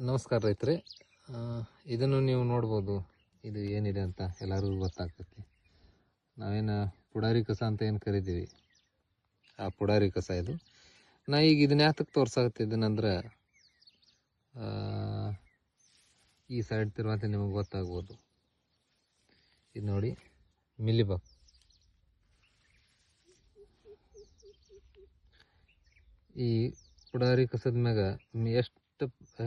ನಮಸ್ಕಾರ ರೈತರೆ. ಇದನ್ನು ನೀವು ನೋಡ್ಬೋದು, ಇದು ಏನಿದೆ ಅಂತ ಎಲ್ಲರಿಗೂ ಗೊತ್ತಾಗ್ತೈತಿ. ನಾವೇನು ಪುಡಾರಿ ಕಸ ಅಂತ ಏನು ಕರಿತೀವಿ, ಆ ಪುಡಾರಿ ಕಸ ಇದು. ನಾ ಈಗ ಇದನ್ನ ಯಾತಕ್ಕೆ ತೋರ್ಸಾಕತ್ತಿದ್ದೀನಂದ್ರೆ, ಈ ಸೈಡ್ ತಿರುವಂತೆ ನಿಮಗೆ ಗೊತ್ತಾಗ್ಬೋದು. ಇದು ನೋಡಿ, ಮಿಲಿಬಗ್. ಈ ಪುಡಾರಿ ಕಸದ ಮ್ಯಾಗ ಎಷ್ಟು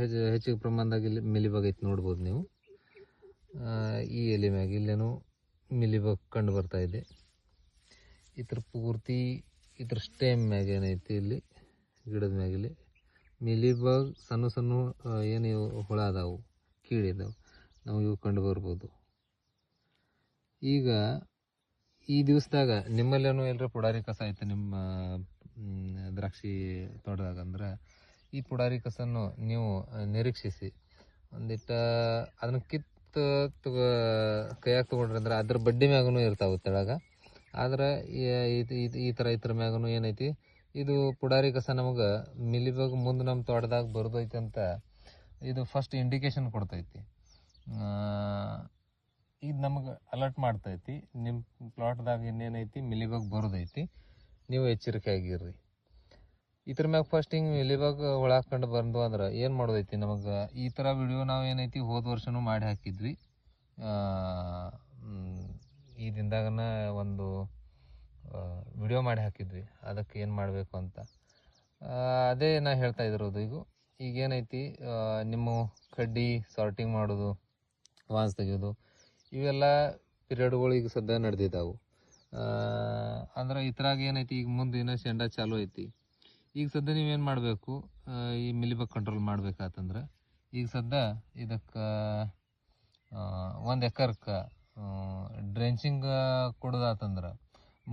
ಹೆಚ್ಚಿಗೆ ಪ್ರಮಾಣದಾಗ ಇಲ್ಲಿ ಮಿಲಿಬಗ್ ಐತಿ ನೋಡ್ಬೋದು ನೀವು. ಈ ಎಲೆ ಮ್ಯಾಗ ಇಲ್ಲೇನು ಮಿಲಿಬಗ್ ಕಂಡು ಬರ್ತಾ ಇದೆ. ಇದ್ರ ಪೂರ್ತಿ ಇದ್ರ ಸ್ಟೆಮ್ ಮ್ಯಾಗ ಏನೈತಿ, ಇಲ್ಲಿ ಗಿಡದ ಮ್ಯಾಗ ಇಲ್ಲಿ ಮಿಲಿಬಗ್ ಸಣ್ಣ ಸಣ್ಣ ಏನು ಹುಳ ಅದಾವು, ಕೀಳಿದಾವೆ, ನಾವು ಇವು ಕಂಡು ಬರ್ಬೋದು. ಈಗ ಈ ದಿವಸದಾಗ ನಿಮ್ಮಲ್ಲೇನೋ ಎಲ್ಲರೂ ಪುಡಾರಿ ಕಸ ಐತೆ ನಿಮ್ಮ ದ್ರಾಕ್ಷಿ ತೋಟದಾಗ ಅಂದ್ರೆ, ಈ ಪುಡಾರಿ ಕಸನ್ನು ನೀವು ನಿರೀಕ್ಷಿಸಿ ಒಂದಿಟ್ಟು ಅದನ್ನ ಕೈಯಾಗ ತೊಗೊಂಡ್ರಿ ಅಂದ್ರೆ ಅದ್ರ ಬಡ್ಡಿ ಮ್ಯಾಗೂ ಇರ್ತಾವೆ ತೆಳಗ. ಆದ್ರೆ ಈ ಥರ ಮ್ಯಾಗೂ ಏನೈತಿ, ಇದು ಪುಡಾರಿ ಕಸ ನಮಗೆ ಮಿಲಿಬಗ್ ಮುಂದೆ ನಮ್ಮ ತೋಟದಾಗ ಬರ್ದೈತಿ ಅಂತ ಇದು ಫಸ್ಟ್ ಇಂಡಿಕೇಶನ್ ಕೊಡ್ತೈತಿ. ಇದು ನಮಗೆ ಅಲರ್ಟ್ ಮಾಡ್ತೈತಿ, ನಿಮ್ಮ ಪ್ಲಾಟ್ದಾಗ ಇನ್ನೇನೈತಿ ಮಿಲಿಬಗ್ ಬರೋದೈತಿ, ನೀವು ಎಚ್ಚರಿಕೆ ಆಗಿರ್ರಿ. ಇದ್ರ ಮ್ಯಾಗ ಫಸ್ಟ್ ಹಿಂಗೆ ಮಿಲಿಬಗ್ ಹುಳ ಕಂಡು ಬಂದು ಅಂದ್ರೆ ಏನು ಮಾಡೋದೈತಿ, ನಮಗೆ ಈ ಥರ ವಿಡಿಯೋ ನಾವು ಏನೈತಿ ಹೋದ ವರ್ಷನೂ ಮಾಡಿ ಹಾಕಿದ್ವಿ. ಈ ದಿನದಾಗನ ಒಂದು ವಿಡಿಯೋ ಮಾಡಿ ಹಾಕಿದ್ವಿ, ಅದಕ್ಕೆ ಏನು ಮಾಡಬೇಕು ಅಂತ. ಅದೇ ನಾ ಹೇಳ್ತಾ ಇದ್ರೋದು. ಈಗೇನೈತಿ, ನಿಮ್ಮ ಕಡ್ಡಿ ಸಾರ್ಟಿಂಗ್ ಮಾಡೋದು, ವಾನ್ಸ್ ತೆಗೆಯೋದು, ಇವೆಲ್ಲ ಪಿರಿಯಡ್ಗಳು ಈಗ ಸದ್ಯ ನಡೆದಿದ್ದಾವೆ. ಅಂದ್ರೆ ಇದ್ರಾಗ ಏನೈತಿ, ಈಗ ಮುಂದೆ ಏನೋ ಶೆಂಡ ಚಾಲು ಐತಿ. ಈಗ ಸದ್ಯ ನೀವೇನು ಮಾಡಬೇಕು, ಈ ಮಿಲಿಬಗ್ ಕಂಟ್ರೋಲ್ ಮಾಡ್ಬೇಕಾತಂದ್ರೆ ಈಗ ಸದ್ಯ ಇದಕ್ಕೆ 1 ಎಕರ್ಕ್ಕೆ ಡ್ರೆಂಚಿಂಗ್ ಕೊಡೋದಾತಂದ್ರೆ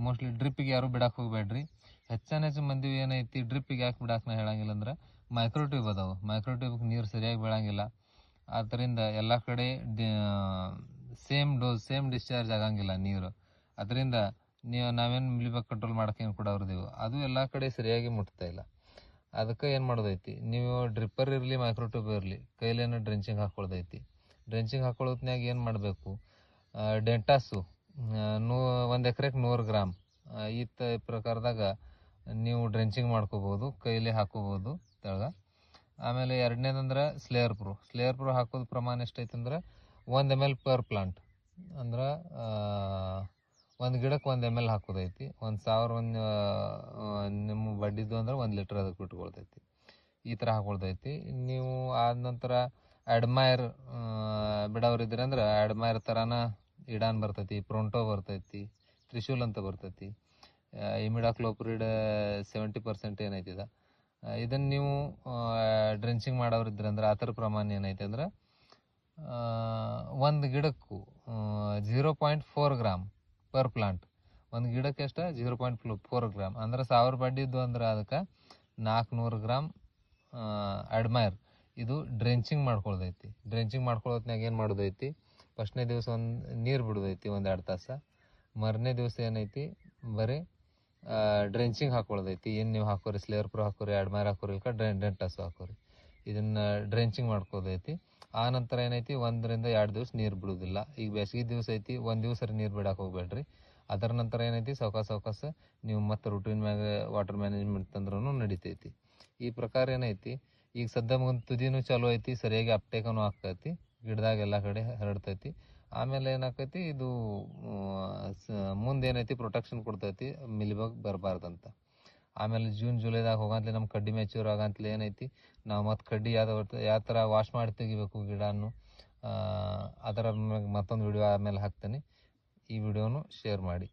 ಮೋಸ್ಟ್ಲಿ ಡ್ರಿಪ್ಪಿಗೆ ಯಾರು ಬಿಡಕ್ಕೆ ಹೋಗ್ಬೇಡ್ರಿ. ಹೆಚ್ಚು ಮಂದಿ ಏನೈತಿ ಡ್ರಿಪ್ಪಿಗೆ ಯಾಕೆ ಬಿಡಕ್ಕೆ ನಾ ಹೇಳಂಗಿಲ್ಲ ಅಂದ್ರೆ, ಮೈಕ್ರೋಟ್ಯೂಬ್ ಅದಾವೆ, ಮೈಕ್ರೋಟ್ಯೂಬ್ಗೆ ನೀರು ಸರಿಯಾಗಿ ಬೀಳಂಗಿಲ್ಲ. ಆದ್ದರಿಂದ ಎಲ್ಲ ಕಡೆ ಸೇಮ್ ಡೋಸ್ ಸೇಮ್ ಡಿಸ್ಚಾರ್ಜ್ ಆಗಂಗಿಲ್ಲ ನೀರು. ಅದರಿಂದ ನಾವೇನು ಮಿಲಿಬಗ್ ಕಂಟ್ರೋಲ್ ಮಾಡೋಕೆ ಏನು ಕೊಡೋರ್ದೀವಿ ಅದು ಎಲ್ಲ ಕಡೆ ಸರಿಯಾಗಿ ಮುಟ್ತಾ ಇಲ್ಲ. ಅದಕ್ಕೆ ಏನು ಮಾಡೋದೈತಿ, ನೀವು ಡ್ರಿಪ್ಪರ್ ಇರಲಿ ಮೈಕ್ರೋಟ್ಯೂಬ್ ಇರಲಿ ಕೈಲೇನೋ ಡ್ರೆಂಚಿಂಗ್ ಹಾಕ್ಕೊಳ್ದೈತಿ. ಡ್ರೆಂಚಿಂಗ್ ಹಾಕೊಳ್ಳೋತ್ನಾಗ ಏನು ಮಾಡಬೇಕು, ಡೆಂಟಾಸು 1 ಎಕರೆಗೆ 100 ಗ್ರಾಮ್ ಈ ಪ್ರಕಾರದಾಗ ನೀವು ಡ್ರೆಂಚಿಂಗ್ ಮಾಡ್ಕೋಬೋದು, ಕೈಲಿ ಹಾಕೋಬೋದು ತೆಳಗ. ಆಮೇಲೆ ಎರಡನೇದಂದ್ರೆ ಸ್ಲೇಯರ್ ಪ್ರೋ ಹಾಕೋದು ಪ್ರಮಾಣ ಎಷ್ಟೈತೆ ಅಂದ್ರೆ 1 ml ಪರ್ ಪ್ಲಾಂಟ್. ಅಂದ್ರೆ 1 ಗಿಡಕ್ಕೆ 1 ml ಹಾಕೋದೈತಿ. 1000 ನಿಮ್ಮ ಬಡ್ಡಿದ್ದು ಅಂದ್ರೆ 1 ಲೀಟ್ರ್ ಅದಕ್ಕೆ ಬಿಟ್ಕೊಳ್ತೈತಿ. ಈ ಥರ ಹಾಕೊಳ್ತೈತಿ. ನೀವು ಆದ ನಂತರ ಅಡ್ಮೈರ್ ಬಿಡೋರಿದ್ರಿ ಅಂದ್ರೆ ಅಡ್ಮೈರ್ ಥರನ ಇಡಾನ್ ಬರ್ತೈತಿ, ಪ್ರೊಂಟೋ ಬರ್ತೈತಿ, ತ್ರಿಶೂಲ್ ಅಂತ ಬರ್ತೈತಿ, ಇಮಿಡಾಕ್ಲೋಪ್ರಿಡ್ 70% ಏನೈತಿದ. ಇದನ್ನು ನೀವು ಡ್ರೆಂಚಿಂಗ್ ಮಾಡೋರಿದ್ರಿ ಅಂದ್ರೆ ಆ ಥರ ಪ್ರಮಾಣ ಏನೈತೆ ಅಂದ್ರೆ 1 ಗಿಡಕ್ಕೂ 0.4 ಗ್ರಾಮ್ ಪರ್ ಪ್ಲಾಂಟ್. 1 ಗಿಡಕ್ಕೆ ಎಷ್ಟು 0.4 ಗ್ರಾಮ್ ಅಂದ್ರೆ 1000 ಬಡ್ಡಿದ್ದು ಅಂದ್ರೆ ಅದಕ್ಕೆ 400 ಗ್ರಾಮ್ ಅಡ್ಮೈರ್ ಇದು ಡ್ರೆಂಚಿಂಗ್ ಮಾಡ್ಕೊಳ್ದೈತಿ. ಡ್ರೆಂಚಿಂಗ್ ಮಾಡ್ಕೊಳ್ಳೋತ್ನಾಗ ಏನು ಮಾಡೋದೈತಿ, ಫಸ್ಟ್ನೇ ದಿವಸ ನೀರು ಬಿಡೋದೈತಿ 1-2 ತಾಸು. ಮರನೇ ದಿವಸ ಏನೈತಿ ಬರೀ ಡ್ರೆಂಚಿಂಗ್ ಹಾಕೊಳ್ಳೋದೈತಿ. ಏನು ನೀವು ಹಾಕೋರಿ, ಸ್ಲೇಯರ್ ಪ್ರೋ ಹಾಕೋರಿ, ಅಡ್ಮೈರ್ ಹಾಕೋರಿ, ಇಲ್ಲ ಡೆಂಟಾಸು ಹಾಕೋರಿ, ಇದನ್ನು ಡ್ರೆಂಚಿಂಗ್ ಮಾಡ್ಕೋದೈತಿ. ಆ ನಂತರ ಏನೈತಿ 1-2 ದಿವಸ ನೀರು ಬಿಡೋದಿಲ್ಲ. ಈಗ ಬೇಸಿಗೆ ದಿವಸ ಐತಿ, 1 ದಿವಸ ನೀರು ಬಿಡಕ್ಕೆ ಹೋಗ್ಬೇಡ್ರಿ. ಅದರ ನಂತರ ಏನೈತಿ ಸಾವಕಾಶ ನೀವು ಮತ್ತೆ ರೂಟೀನ್ ಮ್ಯಾಗ ವಾಟರ್ ಮ್ಯಾನೇಜ್ಮೆಂಟ್ ತಂದ್ರೂ ನಡಿತೈತಿ. ಈ ಪ್ರಕಾರ ಏನೈತಿ, ಈಗ ಸದ್ಯ ಮುಂದೆ ತುದಿನೂ ಚಾಲು ಐತಿ, ಸರಿಯಾಗಿ ಅಪ್ಟೇಕನೂ ಆಗ್ತೈತಿ, ಗಿಡದಾಗ ಎಲ್ಲ ಕಡೆ ಹರಡ್ತೈತಿ. ಆಮೇಲೆ ಏನಾಕೈತಿ, ಇದು ಮುಂದೆ ಏನೈತಿ ಪ್ರೊಟೆಕ್ಷನ್ ಕೊಡ್ತೈತಿ ಮಿಲಿಬಗ್ ಬರಬಾರ್ದಂತ. ಆಮೇಲೆ ಜೂನ್ ಜುಲೈದಾಗ ಹೋಗಂತಲೇ ನಮ್ಮ ಕಡ್ಡಿ ಮೆಚ್ಯೂರ್ ಆಗಂತಲೇ ಏನೈತಿ, ನಾವು ಮತ್ತೆ ಕಡ್ಡಿ ಯಾವ ಥರ ವಾಶ್ ಮಾಡಿ ತೆಗಿಬೇಕು ಗಿಡನು, ಅದರ ಮತ್ತೊಂದು ವಿಡಿಯೋ ಆಮೇಲೆ ಹಾಕ್ತೇನೆ. ಈ ವಿಡಿಯೋನು ಶೇರ್ ಮಾಡಿ.